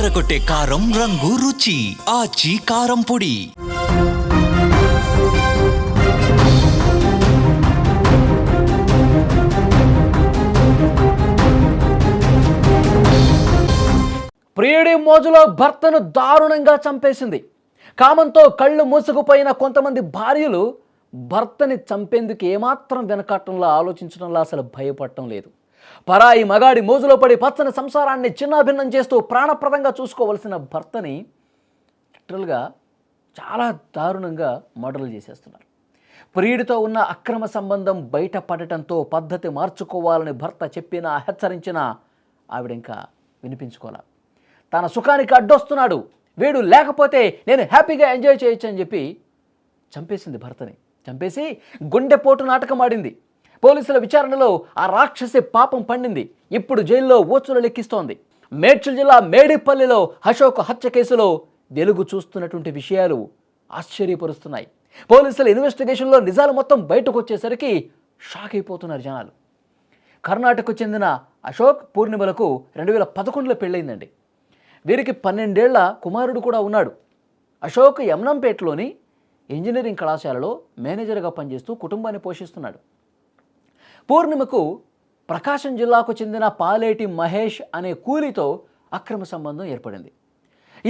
అదరగొట్టే కారం రంగు రుచి ఆచి కారం పొడి. ప్రియుడి మోజులో భర్తను దారుణంగా చంపేసింది. కామంతో కళ్ళు మూసుకుపోయిన కొంతమంది భార్యలు భర్తని చంపేందుకు ఏమాత్రం వెనకట్టంలో ఆలోచించడంలో అసలు భయపడటం లేదు. పరాయి మగాడి మోజులో పడి పచ్చని సంసారాన్ని చిన్నాభిన్నం చేస్తూ ప్రాణప్రదంగా చూసుకోవలసిన భర్తని లిటరల్గా చాలా దారుణంగా మర్డర్లు చేసేస్తున్నారు. ప్రియుడితో ఉన్న అక్రమ సంబంధం బయటపడటంతో పద్ధతి మార్చుకోవాలని భర్త చెప్పినా హెచ్చరించినా ఆవిడ ఇంకా వినిపించుకోవాలి. తన సుఖానికి అడ్డొస్తున్నాడు, వీడు లేకపోతే నేను హ్యాపీగా ఎంజాయ్ చేయొచ్చు అని చెప్పి చంపేసింది భర్తని. చంపేసి గుండెపోటు నాటకం ఆడింది. పోలీసుల విచారణలో ఆ రాక్షసి పాపం పండింది. ఇప్పుడు జైల్లో ఓచులు లెక్కిస్తోంది. మేడ్చల్ జిల్లా మేడిపల్లిలో అశోక్ హత్య కేసులో వెలుగు చూస్తున్నటువంటి విషయాలు ఆశ్చర్యపరుస్తున్నాయి. పోలీసుల ఇన్వెస్టిగేషన్లో నిజాలు మొత్తం బయటకు వచ్చేసరికి షాక్ అయిపోతున్నారు జనాలు. కర్ణాటకకు చెందిన అశోక్ పూర్ణిమలకు 2011లో పెళ్ళయిందండి. వీరికి 12 ఏళ్ల కుమారుడు కూడా ఉన్నాడు. అశోక్ యమనంపేటలోని ఇంజనీరింగ్ కళాశాలలో మేనేజర్గా పనిచేస్తూ కుటుంబాన్ని పోషిస్తున్నాడు. పూర్ణిమకు ప్రకాశం జిల్లాకు చెందిన పాలేటి మహేష్ అనే కూలీతో అక్రమ సంబంధం ఏర్పడింది.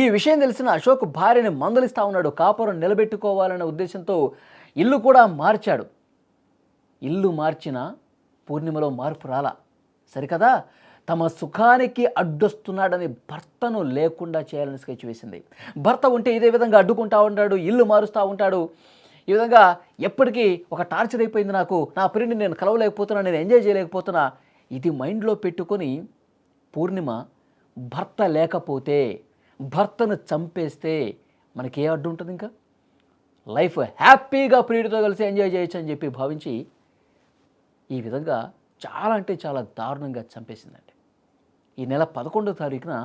ఈ విషయం తెలిసిన అశోక్ భార్యని మందలిస్తూ ఉన్నాడు. కాపురం నిలబెట్టుకోవాలనే ఉద్దేశంతో ఇల్లు కూడా మార్చాడు. ఇల్లు మార్చిన పూర్ణిమలో మార్పు రాలా. సరికదా, తమ సుఖానికి అడ్డొస్తున్నాడని భర్తను లేకుండా చేయాలని స్కెచ్ వేసింది. భర్త ఉంటే ఇదే విధంగా అడ్డుకుంటూ ఉంటాడు, ఇల్లు మారుస్తూ ఉంటాడు. ఈ విధంగా ఎప్పటికీ ఒక టార్చర్ అయిపోయింది నాకు, నా ప్రియుడిని నేను కలవలేకపోతున్నా, నేను ఎంజాయ్ చేయలేకపోతున్నా. ఇది మైండ్లో పెట్టుకొని పూర్ణిమ భర్త లేకపోతే, భర్తను చంపేస్తే మనకి ఏ అడ్డు ఉంటుంది? ఇంకా లైఫ్ హ్యాపీగా ప్రియుడితో కలిసి ఎంజాయ్ చేయొచ్చు అని చెప్పి భావించి ఈ విధంగా చాలా అంటే చాలా దారుణంగా చంపేసిందండి. ఈ నెల 11వ తారీఖున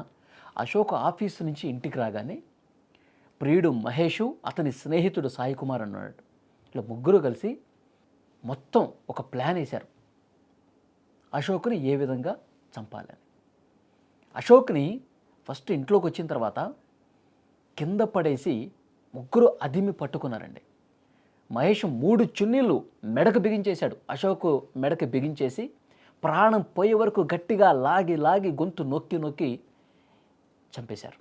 అశోక్ ఆఫీసు నుంచి ఇంటికి రాగానే ప్రియుడు మహేషు, అతని స్నేహితుడు సాయి కుమార్ అన్నాడు. ఇలా ముగ్గురు కలిసి మొత్తం ఒక ప్లాన్ వేశారు అశోక్ని ఏ విధంగా చంపాలని. అశోక్ని ఫస్ట్ ఇంట్లోకి వచ్చిన తర్వాత కింద పడేసి ముగ్గురు అదిమి పట్టుకున్నారండి. మహేష్ 3 చున్నీళ్ళు మెడకు బిగించేశాడు. అశోక్ మెడకు బిగించేసి ప్రాణం పోయే వరకు గట్టిగా లాగి లాగి గొంతు నొక్కి నొక్కి చంపేశారు.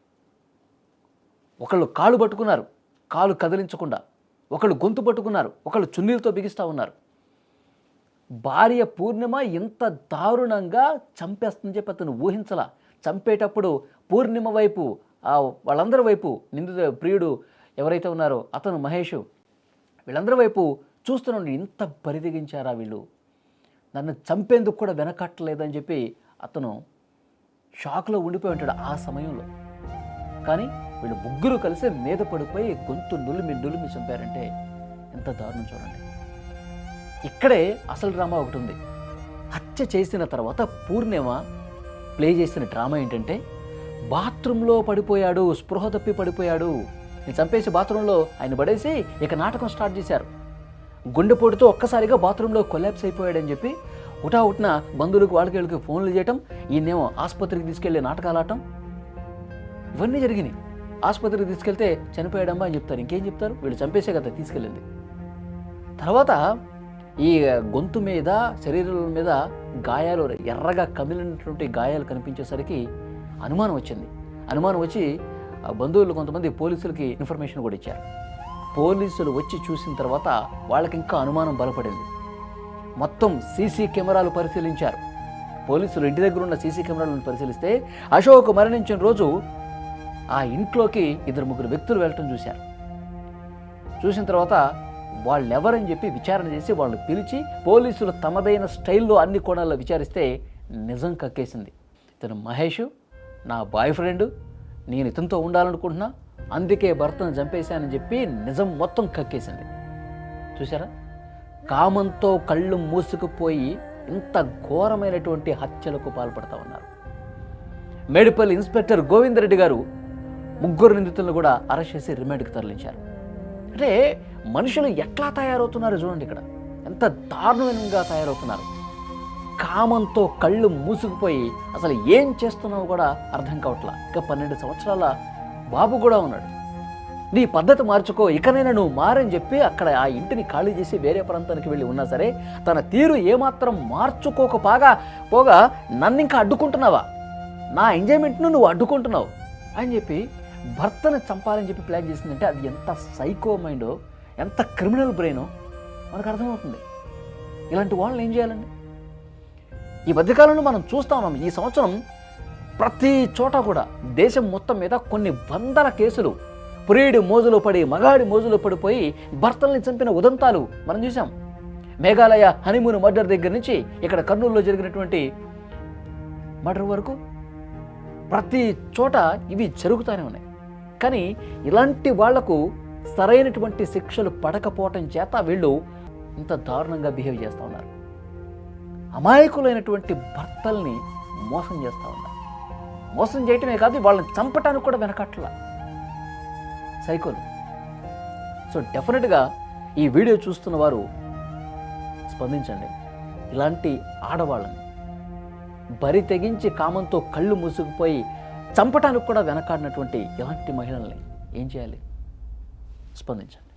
ఒకళ్ళు కాళ్ళు పట్టుకున్నారు, కాలు కదిలించకుండా. ఒకళ్ళు గొంతు పట్టుకున్నారు, ఒకళ్ళు చున్నీలతో బిగిస్తూ ఉన్నారు. భార్య పూర్ణిమ ఇంత దారుణంగా చంపేస్తుందని చెప్పి అతను ఊహించలా. చంపేటప్పుడు పూర్ణిమ వైపు, వాళ్ళందరి వైపు, ప్రియుడు ఎవరైతే ఉన్నారో అతను మహేష్, వీళ్ళందరి వైపు చూస్తున్నాడు. ఇంత బరిదిగించారా వీళ్ళు, నన్ను చంపేందుకు కూడా వెనకట్టలేదని చెప్పి అతను షాక్లో ఉండిపోయి ఉంటాడు ఆ సమయంలో. కానీ వీళ్ళు ముగ్గురు కలిసి మీద పడిపోయి గొంతు నులిమి చంపారంటే ఎంత దారుణం చూడండి. ఇక్కడే అసలు డ్రామా ఒకటి ఉంది. హత్య చేసిన తర్వాత పూర్ణిమ ప్లే చేసిన డ్రామా ఏంటంటే, బాత్రూంలో పడిపోయాడు, స్పృహ తప్పి పడిపోయాడు, నేను చంపేసి బాత్రూంలో ఆయన పడేసి ఇక నాటకం స్టార్ట్ చేశారు. గుండెపోటుతో ఒక్కసారిగా బాత్రూంలో కొలాప్స్ అయిపోయాడని చెప్పి ఉటావుట్న బంధువులకు వాళ్ళకి ఫోన్లు చేయటం, ఈయనేమో ఆసుపత్రికి తీసుకెళ్లి నాటకాలు ఆడటం, ఇవన్నీ జరిగినాయి. ఆసుపత్రికి తీసుకెళ్తే చనిపోయాడమ్మా అని చెప్తారు. ఇంకేం చెప్తారు? వీళ్ళు చంపేసే కదా తీసుకెళ్ళింది. తర్వాత ఈ గొంతు మీద, శరీరం మీద గాయాలు, ఎర్రగా కమిలినటువంటి గాయాలు కనిపించేసరికి అనుమానం వచ్చింది. అనుమానం వచ్చి బంధువులు కొంతమంది పోలీసులకి ఇన్ఫర్మేషన్ కూడా ఇచ్చారు. పోలీసులు వచ్చి చూసిన తర్వాత వాళ్ళకి ఇంకా అనుమానం బలపడింది. మొత్తం సీసీ కెమెరాలు పరిశీలించారు. పోలీసులు ఇంటి దగ్గర ఉన్న సీసీ కెమెరాలను పరిశీలిస్తే అశోక్ మరణించిన రోజు ఆ ఇంట్లోకి 2-3 వ్యక్తులు వెళ్ళటం చూశారు. చూసిన తర్వాత వాళ్ళెవరని చెప్పి విచారణ చేసి వాళ్ళని పిలిచి పోలీసులు తమదైన స్టైల్లో అన్ని కోణాల్లో విచారిస్తే నిజం కక్కేసింది. ఇతను మహేష్ నా బాయ్ ఫ్రెండ్, నేను ఇతనితో ఉండాలనుకుంటున్నా, అందుకే భర్తను చంపేశానని చెప్పి నిజం మొత్తం కక్కేసింది. చూసారా, కామంతో కళ్ళు మూసుకుపోయి ఇంత ఘోరమైనటువంటి హత్యలకు పాల్పడతా ఉన్నారు. మేడిపల్లి ఇన్స్పెక్టర్ గోవిందరెడ్డి గారు 3 నిందితులను కూడా అరెస్ట్ చేసి రిమాండ్కి తరలించారు. అంటే మనుషులు ఎట్లా తయారవుతున్నారు చూడండి, ఇక్కడ ఎంత దారుణంగా తయారవుతున్నారు. కామంతో కళ్ళు మూసుకుపోయి అసలు ఏం చేస్తున్నావు కూడా అర్థం కావట్లా. ఇక 12 సంవత్సరాల బాబు కూడా ఉన్నాడు. నీ పద్ధతి మార్చుకో, ఇకనైనా నువ్వు మారని చెప్పి అక్కడ ఆ ఇంటిని ఖాళీ చేసి వేరే ప్రాంతానికి వెళ్ళి ఉన్నా సరే తన తీరు ఏమాత్రం పోగా నన్ను ఇంకా అడ్డుకుంటున్నావా, నా ఎంజాయ్మెంట్ను నువ్వు అడ్డుకుంటున్నావు అని చెప్పి భర్తను చంపాలని చెప్పి ప్లాన్ చేసిందంటే అది ఎంత సైకో మైండో, ఎంత క్రిమినల్ బ్రెయినో మనకు అర్థమవుతుంది. ఇలాంటి వాళ్ళని ఏం చేయాలండి? ఈ మధ్యకాలంలో మనం చూస్తా ఉన్నాం. ఈ సంవత్సరం ప్రతి చోట కూడా దేశం మొత్తం మీద కొన్ని వందల కేసులు ప్రియుడి మోజులో పడి మగాడి మోజులో పడిపోయి భర్తల్ని చంపిన ఉదంతాలు మనం చూసాం. మేఘాలయ హనీమూన్ మర్డర్ దగ్గర నుంచి ఇక్కడ కర్నూలులో జరిగినటువంటి మర్డర్ వరకు ప్రతి చోట ఇవి జరుగుతూనే ఉన్నాయి. కానీ ఇలాంటి వాళ్లకు సరైనటువంటి శిక్షలు పడకపోవటం చేత వీళ్ళు ఇంత దారుణంగా బిహేవ్ చేస్తూ ఉన్నారు. అమాయకులైనటువంటి భర్తల్ని మోసం చేస్తూ ఉన్నారు. మోసం చేయటమే కాదు, వాళ్ళని చంపటానికి కూడా వెనకట్ల సైకోలు. సో డెఫినెట్గా ఈ వీడియో చూస్తున్న వారు స్పందించండి. ఇలాంటి ఆడవాళ్ళని బరి తెగించి కామంతో కళ్ళు మూసుకుపోయి చంపటానికి కూడా వెనకాడినటువంటి ఇలాంటి మహిళల్ని ఏం చేయాలి? స్పందించండి.